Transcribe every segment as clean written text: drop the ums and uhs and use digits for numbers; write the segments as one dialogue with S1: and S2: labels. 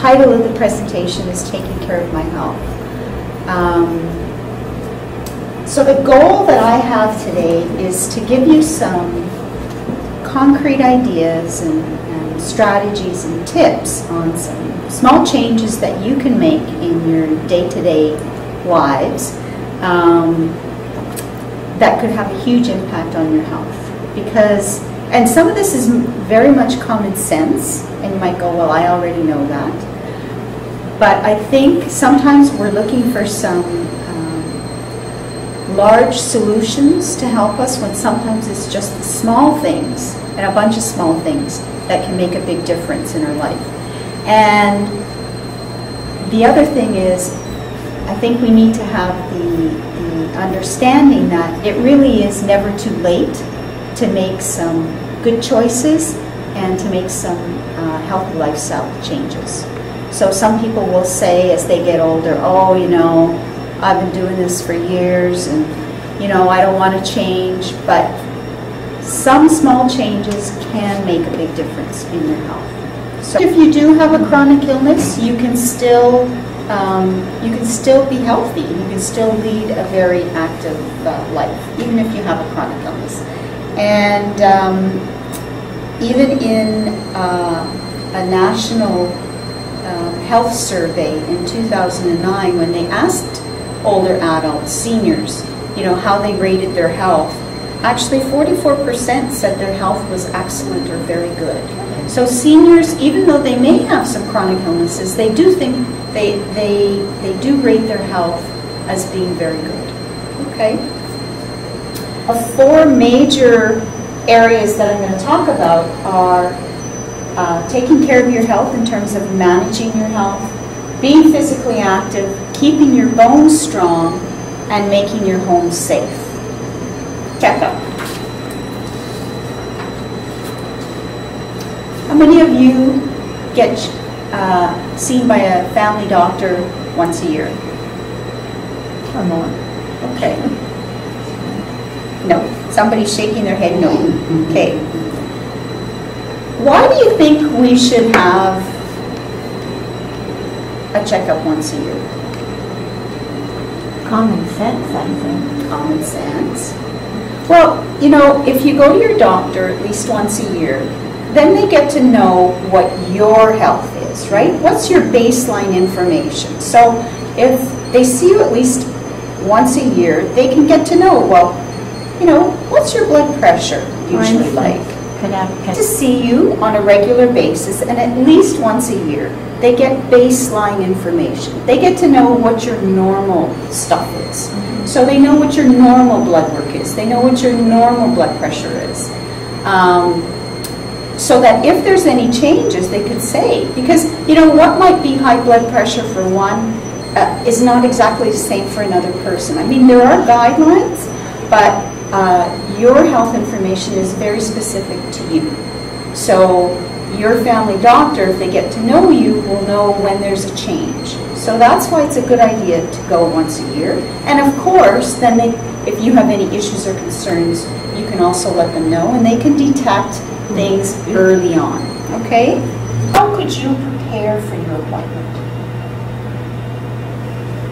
S1: title of the presentation is Taking Care of My Health. So the goal that I have today is to give you some concrete ideas and strategies and tips on some small changes that you can make in your day-to-day lives that could have a huge impact on your health. Because, and some of this is very much common sense, and you might go, well, I already know that. But I think sometimes we're looking for some large solutions to help us, when sometimes it's just the small things and a bunch of small things that can make a big difference in our life. And the other thing is, I think we need to have the understanding that it really is never too late to make some good choices and to make some healthy lifestyle changes. So some people will say as they get older, oh, you know, I've been doing this for years and, you know, I don't want to change. But some small changes can make a big difference in your health. So if you do have a chronic illness, you can still be healthy. You can still lead a very active life, even if you have a chronic illness. And even in a national health survey in 2009, when they asked older adults, seniors, you know, how they rated their health, actually 44% said their health was excellent or very good. So seniors, even though they may have some chronic illnesses, they do think they do rate their health as being very good. Okay. Four major areas that I'm going to talk about are taking care of your health in terms of managing your health, being physically active, keeping your bones strong, and making your home safe. Checkup. How many of you get seen by a family doctor once a year? Or more? Okay. No. Somebody's shaking their head no. Okay. Why do you think we should have a checkup once a year?
S2: Common sense, I think.
S1: Common sense. Well, you know, if you go to your doctor at least once a year, then they get to know what your health is, right? What's your baseline information? So if they see you at least once a year, they can get to know, well, you know, what's your blood pressure usually like? To see you on a regular basis, and at least once a year, they get baseline information. They get to know what your normal stuff is. So they know what your normal blood work is. They know what your normal blood pressure is. So that if there's any changes, they could say, because, you know, what might be high blood pressure for one is not exactly the same for another person. I mean, there are guidelines, but your health information is very specific to you. So your family doctor, if they get to know you, will know when there's a change. So that's why it's a good idea to go once a year. And of course, then if you have any issues or concerns, you can also let them know, and they can detect things early on. Okay? How could you prepare for your appointment?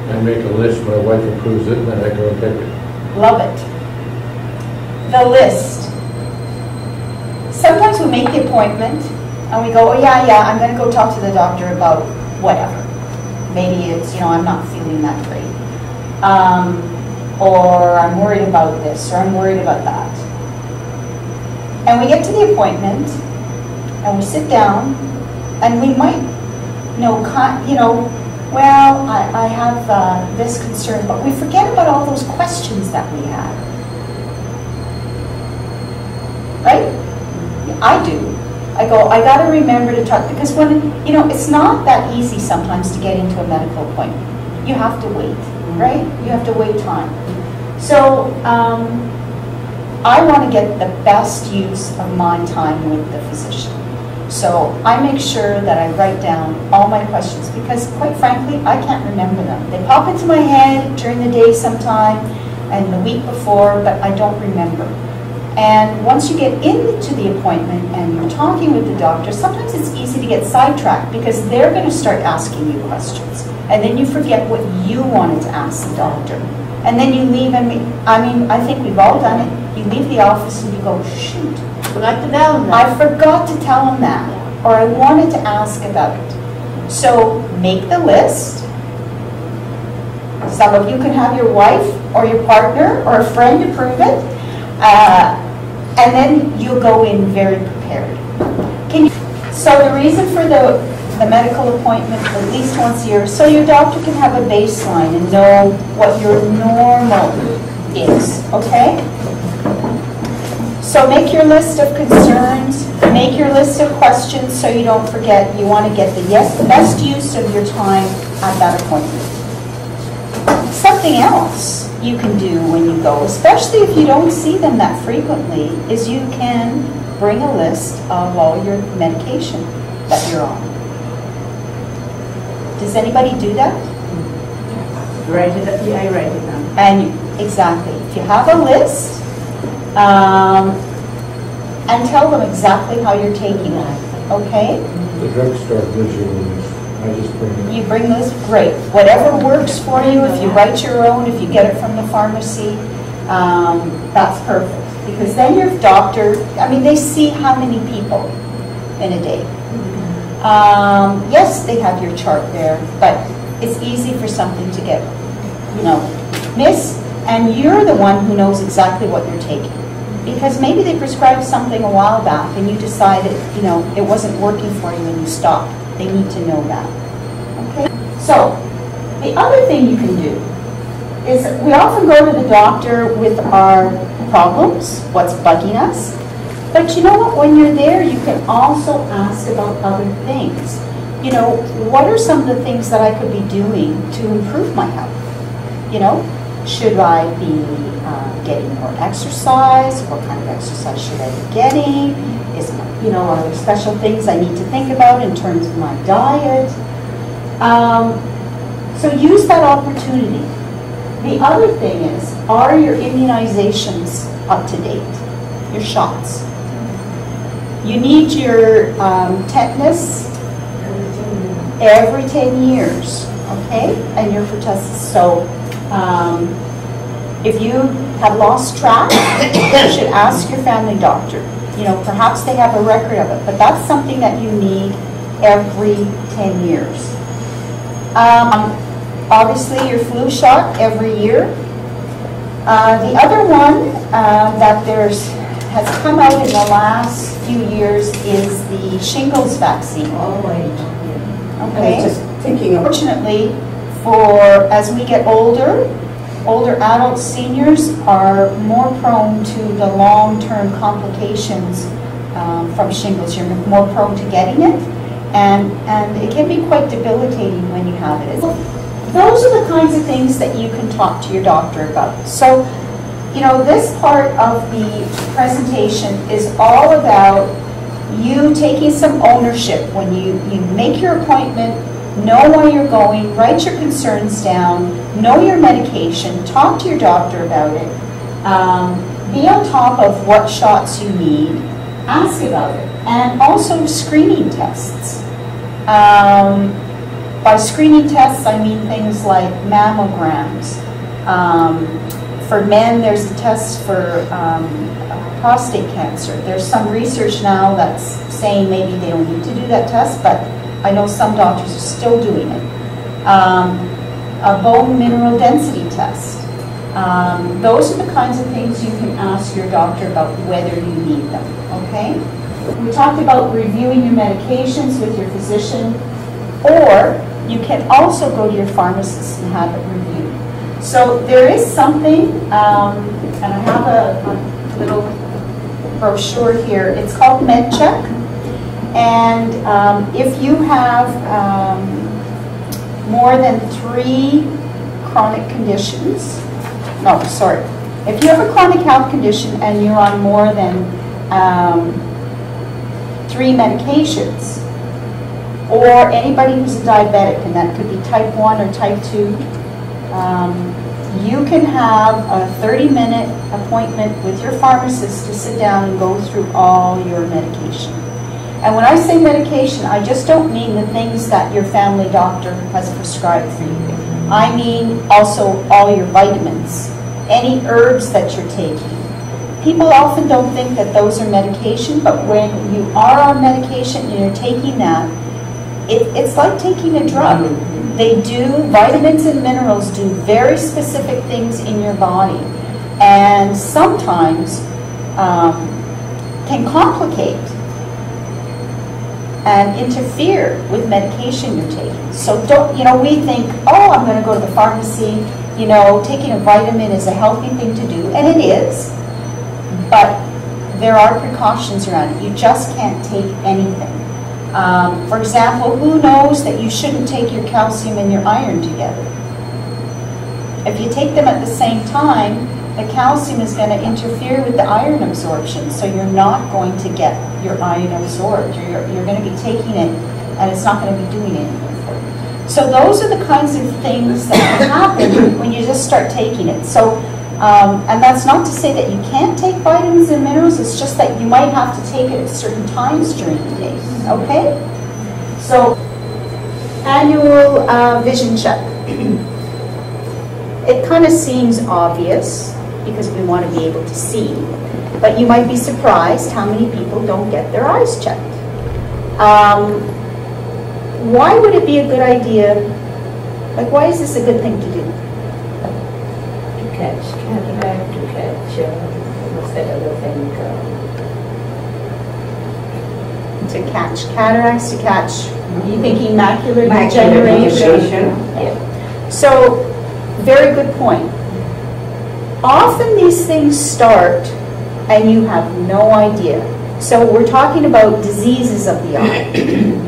S3: I make a list, my wife approves it, and then I go and take it.
S1: Love it. The list. Sometimes we make the appointment and we go, oh yeah, I'm going to go talk to the doctor about whatever. Maybe it's, you know, I'm not feeling that great. Or I'm worried about this, or I'm worried about that. And we get to the appointment and we sit down and we might, well, I have this concern, but we forget about all those questions that we had. Right? I do. I go, I got to remember to talk, because when, you know, it's not that easy sometimes to get into a medical appointment. You have to wait, right? You have to wait time. So I want to get the best use of my time with the physician. So I make sure that I write down all my questions, because quite frankly, I can't remember them. They pop into my head during the day sometime and the week before, but I don't remember. And once you get into the appointment and you're talking with the doctor, sometimes it's easy to get sidetracked because they're going to start asking you questions. And then you forget what you wanted to ask the doctor. And then you leave, and I think we've all done it. You leave the office and you go, shoot,
S2: Forgot to tell them that.
S1: I forgot to tell him that, or I wanted to ask about it. So make the list. Some of you can have your wife or your partner or a friend approve it. And then you'll go in very prepared. So the reason for the medical appointment at least once a year, so your doctor can have a baseline and know what your normal is, okay? So make your list of concerns, make your list of questions so you don't forget. You want to get the best use of your time at that appointment. Something else you can do when you go, especially if you don't see them that frequently, is you can bring a list of all your medication that you're on. Does anybody do that?
S2: Write it up. Yeah, I write it down.
S1: And exactly, if you have a list, and tell them exactly how you're taking it, okay?
S3: The drugstore gives you these. I just bring it.
S1: You bring those, great. Whatever works for you, if you write your own, if you get it from the pharmacy, that's perfect. Because then your doctor, they see how many people in a day. Yes, they have your chart there, but it's easy for something to get, missed, and you're the one who knows exactly what you're taking. Because maybe they prescribed something a while back and you decided, it wasn't working for you and you stopped. They need to know that. Okay? So, the other thing you can do is we often go to the doctor with our problems, what's bugging us. But you know what? When you're there, you can also ask about other things. What are some of the things that I could be doing to improve my health? Should I be getting more exercise? What kind of exercise should I be getting? Are there special things I need to think about in terms of my diet? So use that opportunity. The other thing is, are your immunizations up to date? Your shots. You need your tetanus every 10 years, okay? And your pertussis. So if you have lost track, you should ask your family doctor. Perhaps they have a record of it, but that's something that you need every 10 years. Obviously, your flu shot every year. The other one that has come out in the last few years is the shingles vaccine. Okay.
S2: I was just thinking of.
S1: Unfortunately, as we get older adults, seniors are more prone to the long-term complications from shingles. You're more prone to getting it, and it can be quite debilitating when you have it. Those are the kinds of things that you can talk to your doctor about. So, this part of the presentation is all about you taking some ownership. When you make your appointment, know where you're going, write your concerns down, know your medication, talk to your doctor about it, be on top of what shots you need, ask about it, and also screening tests. By screening tests, I mean things like mammograms. For men, there's a test for prostate cancer. There's some research now that's saying maybe they don't need to do that test, but I know some doctors are still doing it. A bone mineral density test. Those are the kinds of things you can ask your doctor about whether you need them, okay? We talked about reviewing your medications with your physician, or you can also go to your pharmacist and have it reviewed. So there is something, and I have a little brochure here. It's called MedCheck. And if you have more than 3 chronic conditions, if you have a chronic health condition and you're on more than 3 medications, or anybody who's a diabetic, and that could be type 1 or type 2, you can have a 30-minute appointment with your pharmacist to sit down and go through all your medication. And when I say medication, I just don't mean the things that your family doctor has prescribed for you. I mean also all your vitamins, any herbs that you're taking. People often don't think that those are medication, but when you are on medication and you're taking that, it's like taking a drug. They do, vitamins and minerals do very specific things in your body, and sometimes can complicate and interfere with medication you're taking. So don't, we think, oh, I'm going to go to the pharmacy, taking a vitamin is a healthy thing to do, and it is, but there are precautions around it. You just can't take anything. For example, who knows that you shouldn't take your calcium and your iron together? If you take them at the same time, the calcium is going to interfere with the iron absorption, so you're not going to get your iron absorbed. You're going to be taking it, and it's not going to be doing anything for you. So those are the kinds of things that can happen when you just start taking it. So, and that's not to say that you can't take vitamins and minerals, it's just that you might have to take it at certain times during the day, okay? So, annual vision check. It kind of seems obvious because we want to be able to see, but you might be surprised how many people don't get their eyes checked. Why would it be a good idea, like why is this a good thing to do?
S2: To catch cataract, to catch, what's that other thing?
S1: To catch cataracts, to catch, are you thinking macular
S2: Macular
S1: degeneration?
S2: Yeah.
S1: So, very good point. Often these things start and you have no idea. So we're talking about diseases of the eye.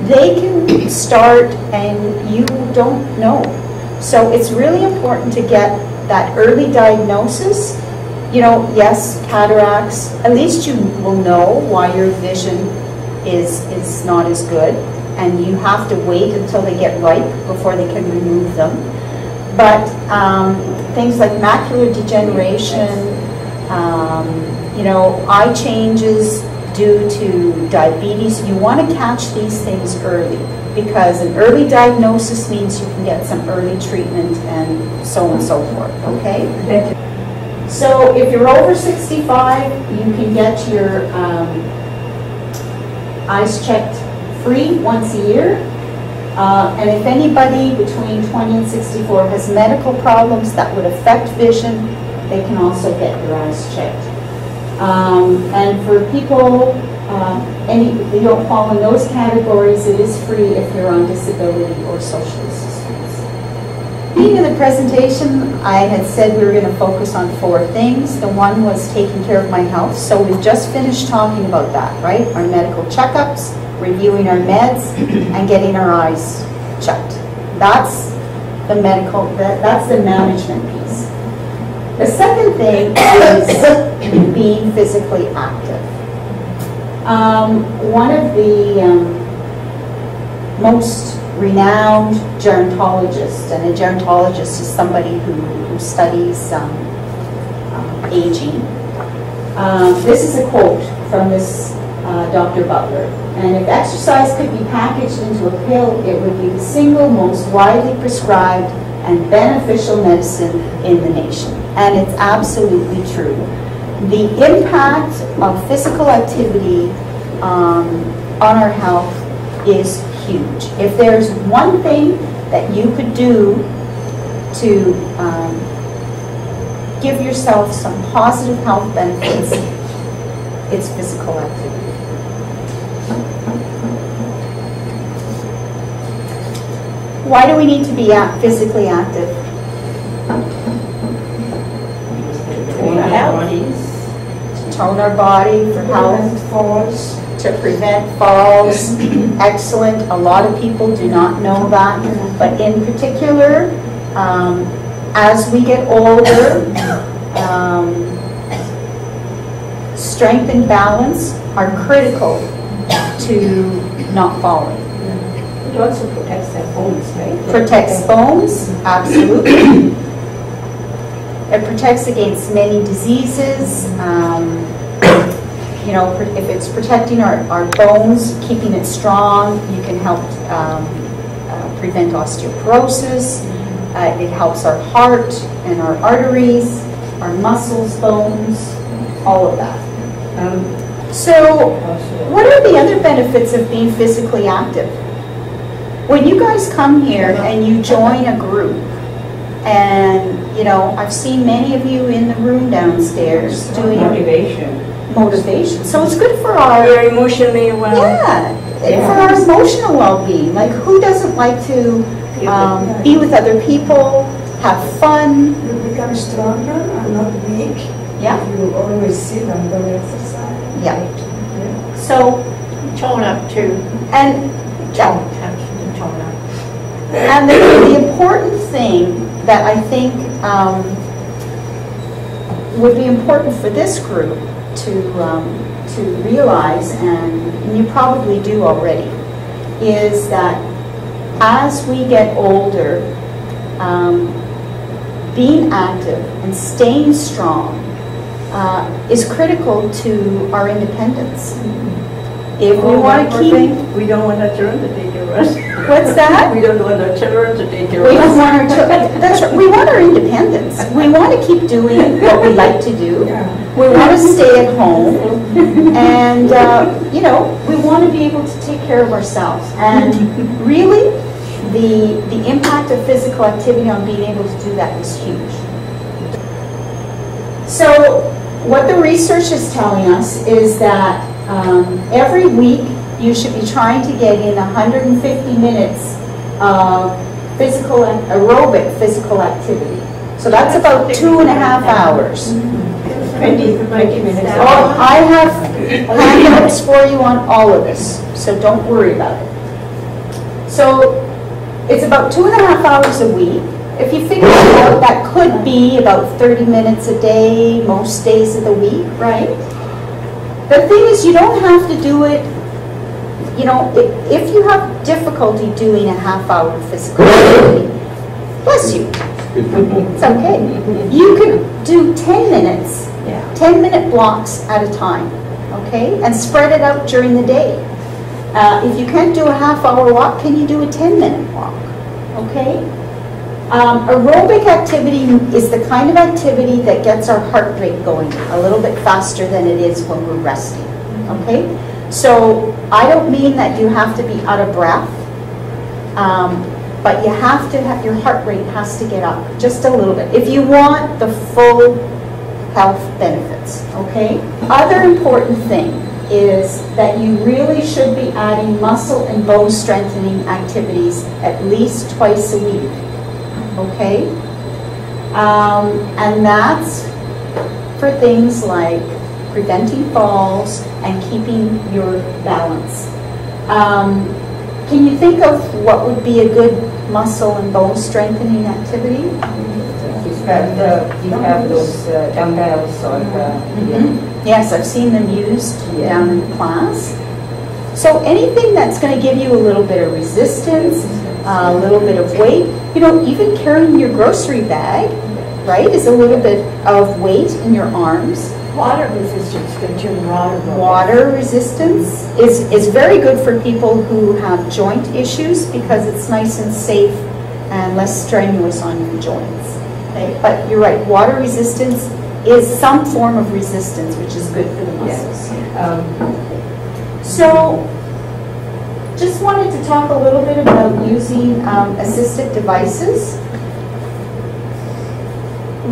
S1: They can start and you don't know. So it's really important to get that early diagnosis. Yes, cataracts, at least you will know why your vision is not as good, and you have to wait until they get ripe before they can remove them. But things like macular degeneration, eye changes due to diabetes, you want to catch these things early, because an early diagnosis means you can get some early treatment and so on and so forth, okay? So if you're over 65, you can get your eyes checked free once a year. And if anybody between 20 and 64 has medical problems that would affect vision, they can also get their eyes checked. And for people, you don't fall in those categories, it is free if you're on disability or social assistance. Being in the presentation, I had said we were going to focus on 4 things. The one was taking care of my health. So we've just finished talking about that, right? Our medical checkups, reviewing our meds, and getting our eyes checked. That's the medical, that's the management piece. The second thing is being physically active. One of the most renowned gerontologists, and a gerontologist is somebody who studies aging. This is a quote from this Dr. Butler. And if exercise could be packaged into a pill, it would be the single most widely prescribed and beneficial medicine in the nation. And it's absolutely true. The impact of physical activity on our health is huge. If there's one thing that you could do to give yourself some positive health benefits, it's physical activity. Why do we need to be physically active?
S2: Tone our bodies.
S1: To tone our body for health.
S2: Falls.
S1: To prevent falls. Excellent. A lot of people do not know that. But in particular, as we get older, strength and balance are critical to not falling.
S2: It also protects our bones, right?
S1: Protects bones, absolutely. It protects against many diseases. You know, if it's protecting our bones, keeping it strong, you can help prevent osteoporosis. It helps our heart and our arteries, our muscles, bones, all of that. So, what are the other benefits of being physically active? When you guys come here and you join a group, and you know, I've seen many of you in the room downstairs doing motivation. So it's good for our
S2: emotionally well.
S1: For our emotional well-being. Like, who doesn't like to be with other people, have fun?
S4: You become stronger and not weak.
S1: Yeah.
S4: You always sit and don't exercise.
S1: Yeah. So
S2: Tone up too.
S1: And
S2: Tone up.
S1: And the important thing that I think would be important for this group to realize, and you probably do already, is that as we get older, being active and staying strong is critical to our independence. If we want to keep...
S2: We don't want our children to take care of us.
S1: What's that?
S2: We don't want our children to take care of us.
S1: We don't want our children... That's right. We want our independence. We want to keep doing what we like to do. We want to stay at home. And, you know, we want to be able to take care of ourselves. And really, the impact of physical activity on being able to do that is huge. So, what the research is telling us is that every week you should be trying to get in 150 minutes of aerobic physical activity. So that's about 2.5 hours.
S2: 20 minutes.
S1: Oh, I have handouts for you on all of this, so don't worry about it. So it's about 2.5 hours a week. If you figure it out, that could be about 30 minutes a day, most days of the week, right? The thing is, you don't have to do it, you know, if you have difficulty doing a half-hour physical activity, bless you, it's okay. You can do 10 minutes, 10-minute blocks at a time, okay? And spread it out during the day. If you can't do a half-hour walk, can you do a 10-minute walk, okay? Aerobic activity is the kind of activity that gets our heart rate going a little bit faster than it is when we're resting, okay? So I don't mean that you have to be out of breath, but you have to have, your heart rate has to get up just a little bit if you want the full health benefits, okay? Other important thing is that you really should be adding muscle and bone strengthening activities at least twice a week. Okay, and that's for things like preventing falls and keeping your balance. Can you think of what would be a good muscle and bone strengthening activity?
S2: You have those dumbbells or
S1: Yes, I've seen them used down in class. So anything that's going to give you a little bit of resistance, a little bit of weight, you know, even carrying your grocery bag, right, is a little bit of weight in your arms.
S2: water resistance, continuing
S1: water resistance is very good for people who have joint issues because it's nice and safe and less strenuous on your joints. Okay? But you're right, water resistance is some form of resistance, which is good for the muscles.
S2: Yes.
S1: So, just wanted to talk a little bit about using assistive devices.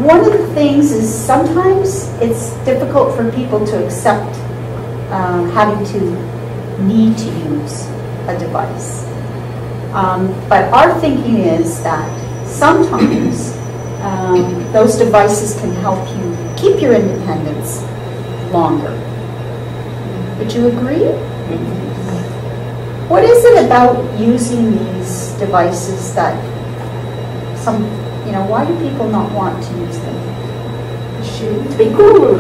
S1: One of the things is sometimes it's difficult for people to accept having to need to use a device. But our thinking is that sometimes those devices can help you keep your independence longer. Would you agree? What is it about using these devices that why do people not want to use them?
S2: To be cool.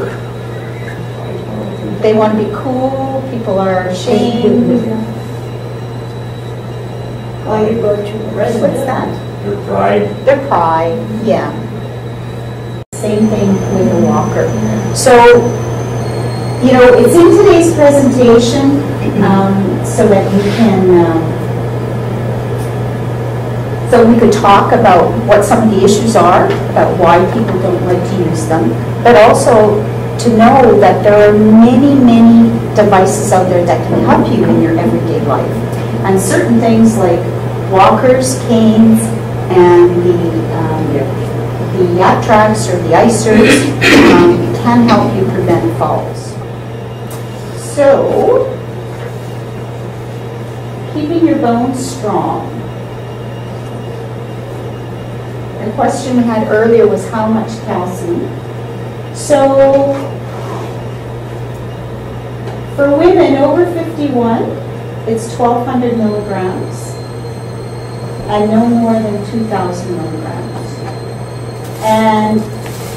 S1: They want to be cool, people are ashamed.
S2: What's
S1: that?
S3: Your pride.
S1: Their pride, yeah. Same thing with a walker. So, you know, it's in today's presentation so that we can, so we could talk about what some of the issues are, about why people don't like to use them, but also to know that there are many, many devices out there that can help you in your everyday life. And certain things like walkers, canes, and the yacht tracks or the icers can help you prevent falls. So, keeping your bones strong. The question we had earlier was how much calcium. So, for women over 51, it's 1,200 milligrams and no more than 2,000 milligrams. And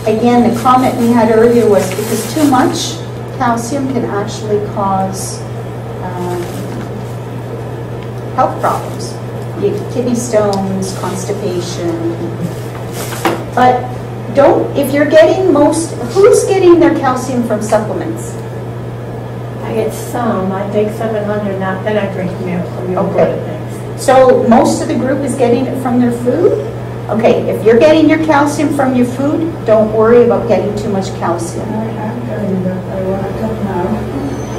S1: again, the comment we had earlier was because too much calcium can actually cause health problems. You get kidney stones, constipation. But if you're getting who's getting their calcium from supplements?
S2: I get some. I take 700 now, then I drink milk from your things.
S1: So most of the group is getting it from their food? Okay, if you're getting your calcium from your food, don't worry about getting too much calcium.
S4: I'm getting that. I want to come now.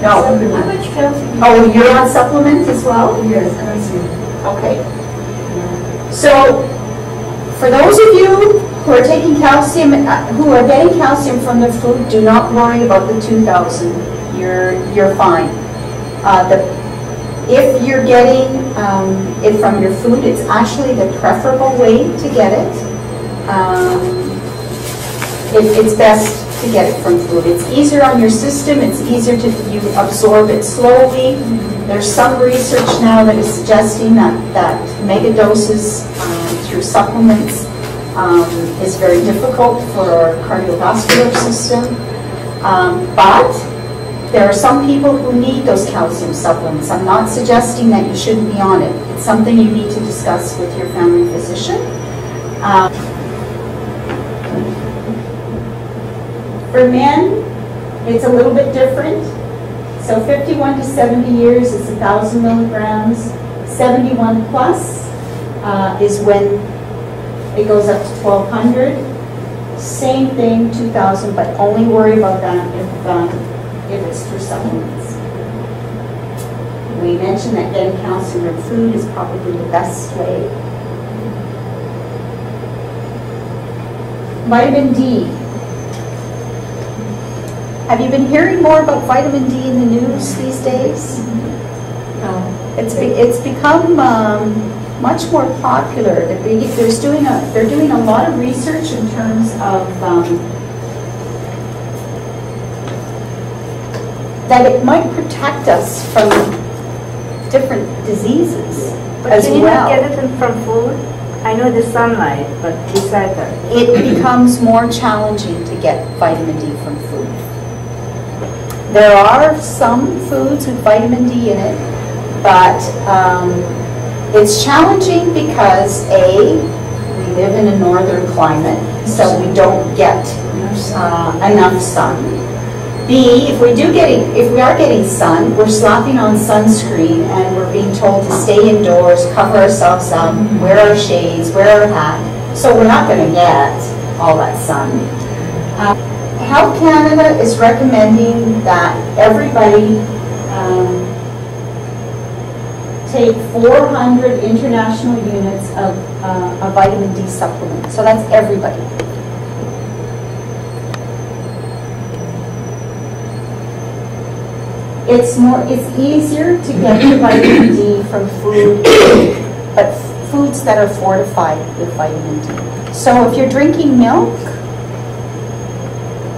S1: No.
S2: How much calcium?
S1: Oh, you're on supplements as well?
S4: Yes, calcium.
S1: Okay. So, for those of you who are taking calcium, who are getting calcium from their food, do not worry about the 2,000. You're fine. If you're getting it from your food, it's actually the preferable way to get it. It's best to get it from food. It's easier on your system. It's easier you absorb it slowly. There's some research now that is suggesting that mega doses through supplements is very difficult for our cardiovascular system. But there are some people who need those calcium supplements. I'm not suggesting that you shouldn't be on it. It's something you need to discuss with your family physician. For men, it's a little bit different. So 51 to 70 years is 1,000 milligrams. 71 plus is when it goes up to 1,200. Same thing, 2,000, but only worry about that if it's through supplements. We mentioned that getting calcium from food is probably the best way. Vitamin D. Have you been hearing more about vitamin D in the news these days?
S2: No.
S1: It's become much more popular. They're doing a lot of research in terms of that it might protect us from different diseases as
S5: Can you
S1: well.
S5: not get it from food? I know the sunlight, but besides that.
S1: It becomes more challenging to get vitamin D from food. There are some foods with vitamin D in it, but it's challenging because A, we live in a northern climate, so we don't get enough sun. B, if we are getting sun, we're slapping on sunscreen and we're being told to stay indoors, cover ourselves up, wear our shades, wear our hat, so we're not going to get all that sun. Health Canada is recommending that everybody take 400 international units of a vitamin D supplement. So that's everybody. It's easier to get your vitamin D from food, but foods that are fortified with vitamin D. So if you're drinking milk,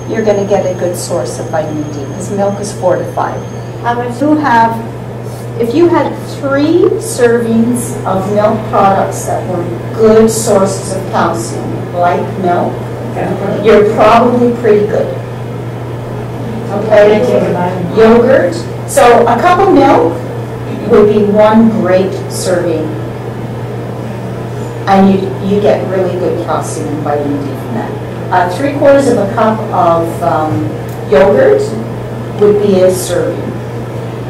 S1: you're going to get a good source of vitamin D because milk is fortified. If you had 3 servings of milk products that were good sources of calcium, like milk, you're probably pretty good. Okay, yogurt. So a cup of milk would be 1 great serving, and you get really good calcium and vitamin D from that. 3/4 of a cup of yogurt would be a serving.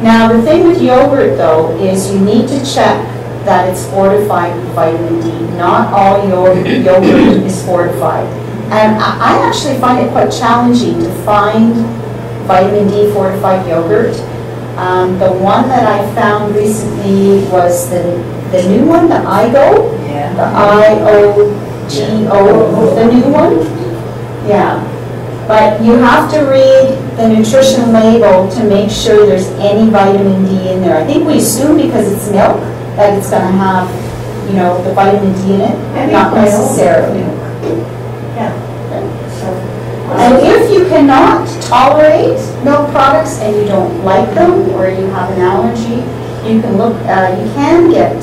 S1: Now the thing with yogurt though is you need to check that it's fortified with vitamin D. Not all yogurt is fortified. And I actually find it quite challenging to find vitamin D fortified yogurt. The one that I found recently was the new one, the IGO, the IOGO, the new one. Yeah. But you have to read the nutrition label to make sure there's any vitamin D in there. I think we assume because it's milk that it's going to have, you know, the vitamin D in it. Not necessarily.
S2: Yeah.
S1: And if you cannot tolerate milk products and you don't like them or you have an allergy, you can look. You can get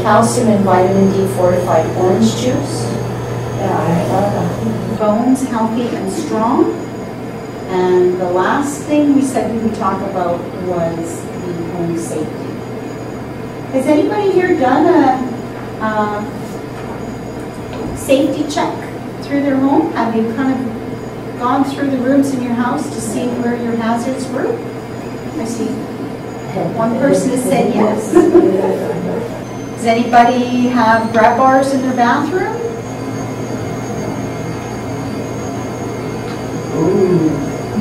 S1: calcium and vitamin D fortified orange juice. Bones healthy and strong. And the last thing we said we would talk about was the home safety. Has anybody here done a safety check through their home? Have you kind of gone through the rooms in your house to see where your hazards were? I see one person has said yes. Does anybody have grab bars in their bathroom?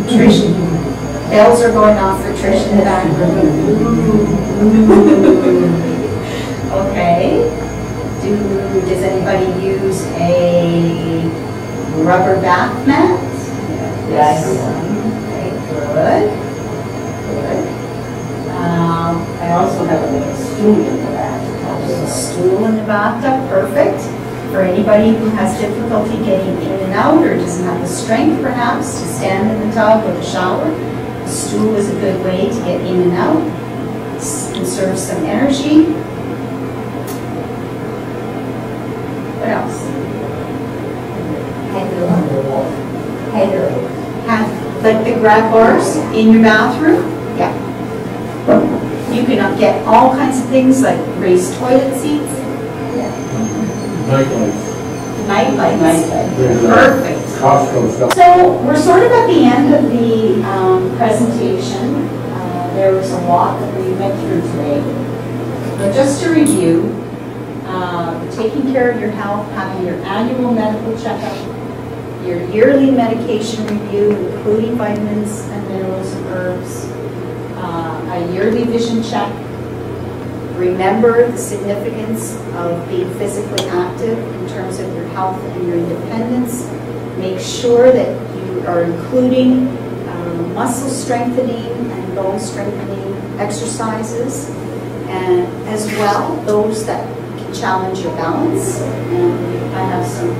S1: Trish, bells are going off for Trish in the back room. Okay. Does anybody use a rubber bath mat?
S2: Yes.
S1: Okay, good. Good.
S2: I also have a little stool in the bathtub.
S1: Stool in the bathtub, perfect. For anybody who has difficulty getting in and out or doesn't have the strength perhaps to stand in the tub or the shower, a stool is a good way to get in and out, conserve some energy. What else? Have like the grab bars in your bathroom? Yeah. You can get all kinds of things like raised toilet seats. Night lights. Perfect.
S3: Costco stuff.
S1: So we're sort of at the end of the presentation. There was a lot that we went through today. But just to review, taking care of your health, having your annual medical checkup, your yearly medication review, including vitamins and minerals and herbs, a yearly vision check. Remember the significance of being physically active in terms of your health and your independence. Make sure that you are including muscle strengthening and bone strengthening exercises, and as well those that can challenge your balance. And I have some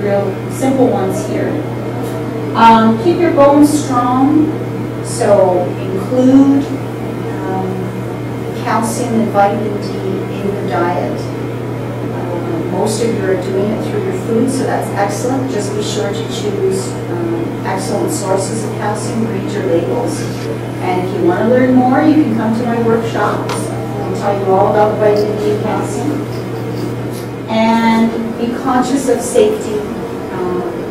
S1: real simple ones here. Keep your bones strong, so include calcium and vitamin D in your diet. Most of you are doing it through your food, so that's excellent. Just be sure to choose excellent sources of calcium, read your labels. And if you want to learn more, you can come to my workshops. I'll tell you all about vitamin D and calcium. And be conscious of safety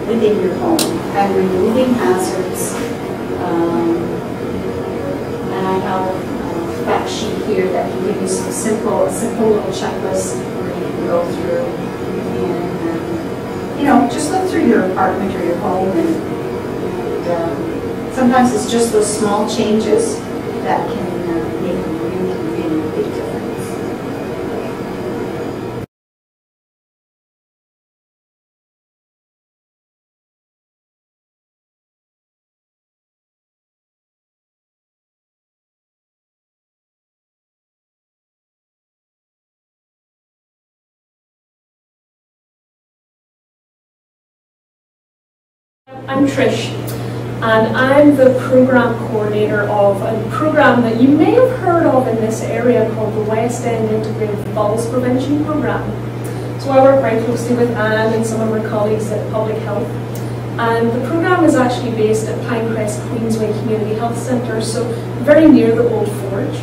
S1: within your home and removing hazards. And I have fact sheet here that can give you some simple little checklist where you can go through and you know, just look through your apartment or your home, and sometimes it's just those small changes that can make a really, really big difference.
S6: I'm Trish, and I'm the program coordinator of a program that you may have heard of in this area called the West End Integrated Falls Prevention Program. So I work very closely with Anne and some of her colleagues at Public Health, and the program is actually based at Pinecrest Queensway Community Health Centre, so very near the Old Forge.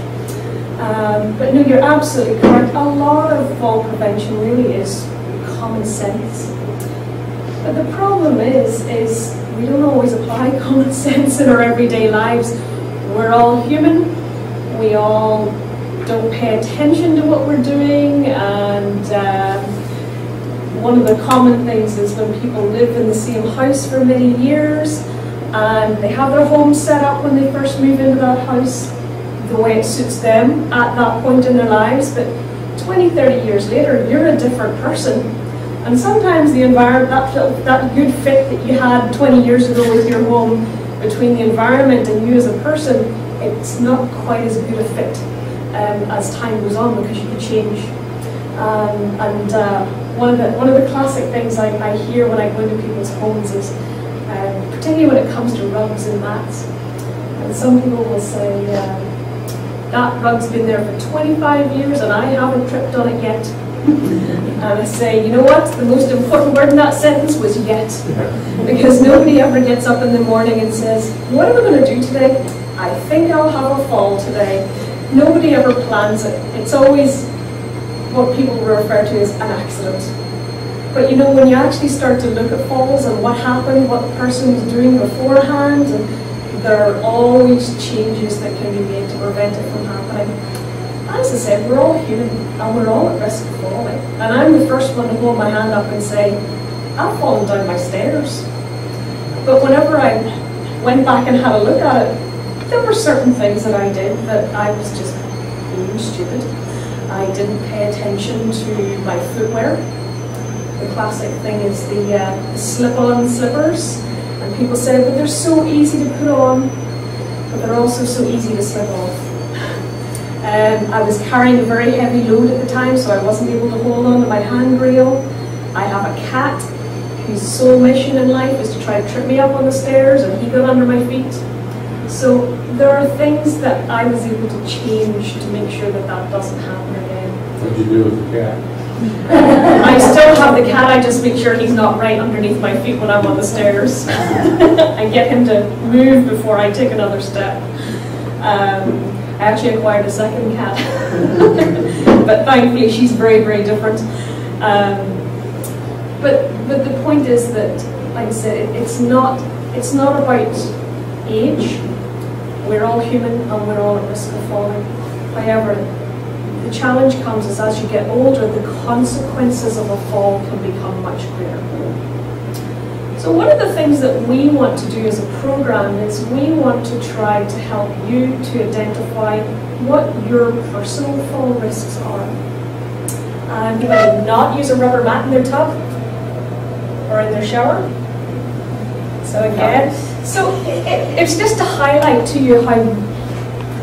S6: But no, you're absolutely correct. A lot of fall prevention really is common sense. But the problem is we don't always apply common sense in our everyday lives. We're all human. We all don't pay attention to what we're doing, and one of the common things is when people live in the same house for many years and they have their home set up when they first move into that house the way it suits them at that point in their lives, but 20, 30 years later you're a different person, and sometimes the environment, that good fit that you had 20 years ago with your home, between the environment and you as a person, it's not quite as good a fit as time goes on, because you can change. One of the classic things I hear when I go into people's homes is, particularly when it comes to rugs and mats, and some people will say, that rug's been there for 25 years and I haven't tripped on it yet. And I say, you know what, the most important word in that sentence was yet. Because nobody ever gets up in the morning and says, what am I going to do today? I think I'll have a fall today. Nobody ever plans it. It's always what people refer to as an accident. But you know, when you actually start to look at falls and what happened, what the person was doing beforehand, and there are always changes that can be made to prevent it from happening. As I said, we're all human and we're all at risk of falling. And I'm the first one to hold my hand up and say, I've fallen down my stairs. But whenever I went back and had a look at it, there were certain things that I did that I was just being stupid. I didn't pay attention to my footwear. The classic thing is the slip-on slippers. And people say, but they're so easy to put on, but they're also so easy to slip off. I was carrying a very heavy load at the time, so I wasn't able to hold on to my handrail. I have a cat whose sole mission in life is to try to trip me up on the stairs, and he got under my feet. So there are things that I was able to change to make sure that that doesn't happen again.
S3: What did you do with the cat?
S6: I still have the cat, I just make sure he's not right underneath my feet when I'm on the stairs. I get him to move before I take another step. I actually acquired a second cat, but thankfully she's very, very different. But the point is that, like I said, it's not about age. We're all human and we're all at risk of falling. However, the challenge comes is as you get older, the consequences of a fall can become much greater. So one of the things that we want to do as a program is we want to try to help you to identify what your personal fall risks are. And do they not use a rubber mat in their tub or in their shower? So again, so it's just to highlight to you how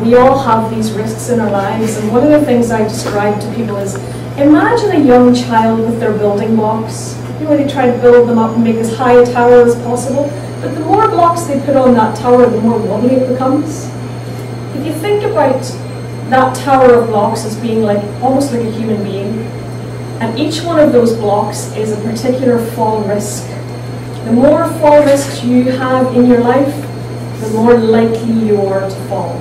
S6: we all have these risks in our lives. And one of the things I describe to people is, imagine a young child with their building blocks. You know, they try to build them up and make as high a tower as possible, but the more blocks they put on that tower, the more wobbly it becomes. If you think about that tower of blocks as being like almost like a human being, and each one of those blocks is a particular fall risk. The more fall risks you have in your life, the more likely you are to fall.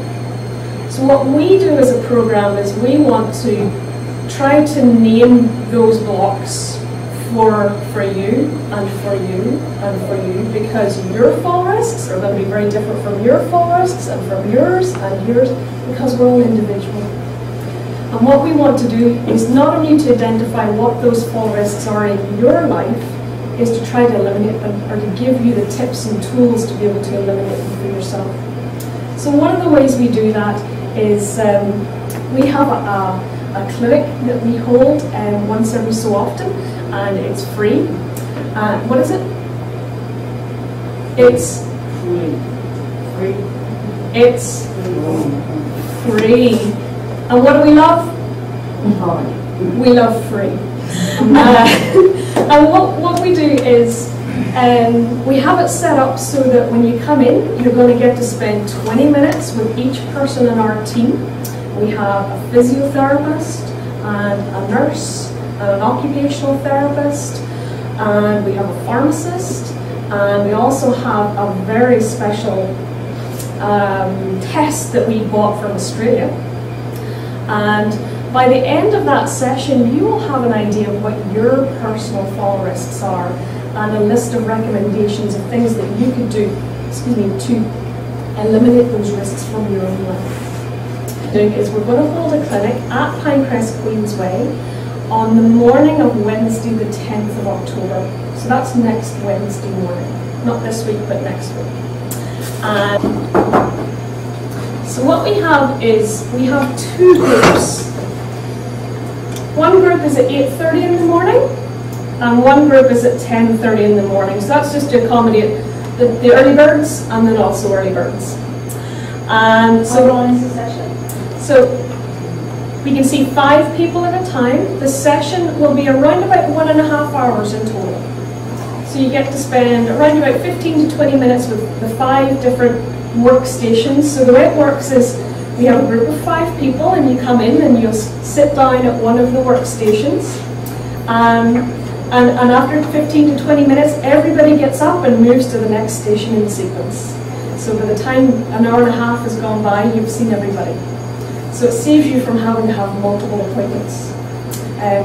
S6: So what we do as a program is we want to try to name those blocks for you and for you and for you, because your fall risks are going to be very different from your fall risks and from yours and yours, because we're all individual. And what we want to do is not only to identify what those fall risks are in your life, is to try to eliminate them, or to give you the tips and tools to be able to eliminate them for yourself. So one of the ways we do that is we have a clinic that we hold once every so often, and it's free. What is it? It's free. It's free. And what do we love? We love free. And what we do is we have it set up so that when you come in, you're going to get to spend 20 minutes with each person in our team. We have a physiotherapist and a nurse and an occupational therapist, and we have a pharmacist, and we also have a very special test that we bought from Australia. And by the end of that session, you will have an idea of what your personal fall risks are. and a list of recommendations of things that you could do, to eliminate those risks from your own life. Doing is we're going to hold a clinic at Pinecrest Queensway on the morning of Wednesday the 10th of October. So that's next Wednesday morning. Not this week, but next week. And so what we have is, we have two groups. One group is at 8:30 in the morning, and one group is at 10:30 in the morning. So that's just to accommodate the early birds, and then also early birds. And so,
S5: how long is the session?
S6: So we can see 5 people at a time. The session will be around about 1.5 hours in total. So you get to spend around about 15 to 20 minutes with the 5 different workstations. So the way it works is we have a group of 5 people, and you come in and you'll sit down at one of the workstations. And after 15 to 20 minutes, everybody gets up and moves to the next station in the sequence. So by the time an hour and a half has gone by, you've seen everybody. So it saves you from having to have multiple appointments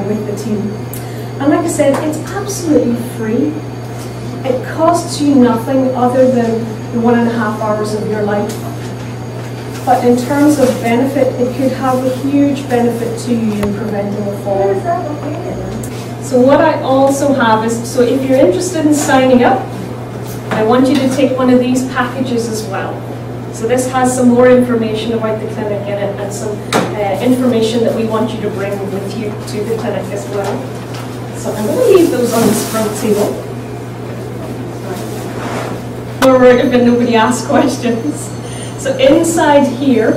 S6: with the team. And like I said, it's absolutely free. It costs you nothing other than the 1.5 hours of your life. But in terms of benefit, it could have a huge benefit to you in preventing a fall.
S5: Where is that located?
S6: So what I also have is, so if you're interested in signing up, I want you to take one of these packages as well. So this has some more information about the clinic in it, and some information that we want you to bring with you to the clinic as well. So I'm going to leave those on this front table. We're worried if nobody asks questions. So inside here,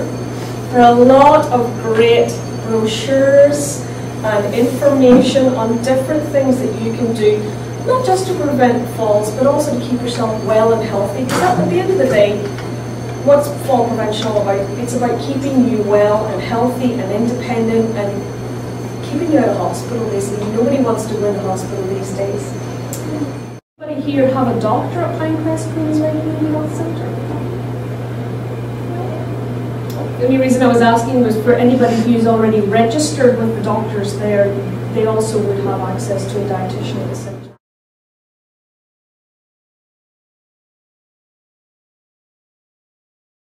S6: there are a lot of great brochures and information on different things that you can do, not just to prevent falls, but also to keep yourself well and healthy. Because at the end of the day, what's fall prevention all about? It's about keeping you well and healthy and independent and keeping you out of hospital, basically. Nobody wants to go into hospital these days. Anybody here have a doctor at Pinecrest Queensway Community Health Centre? The only reason I was asking was for anybody who's already registered with the doctors there, they also would have access to a dietitian at the centre.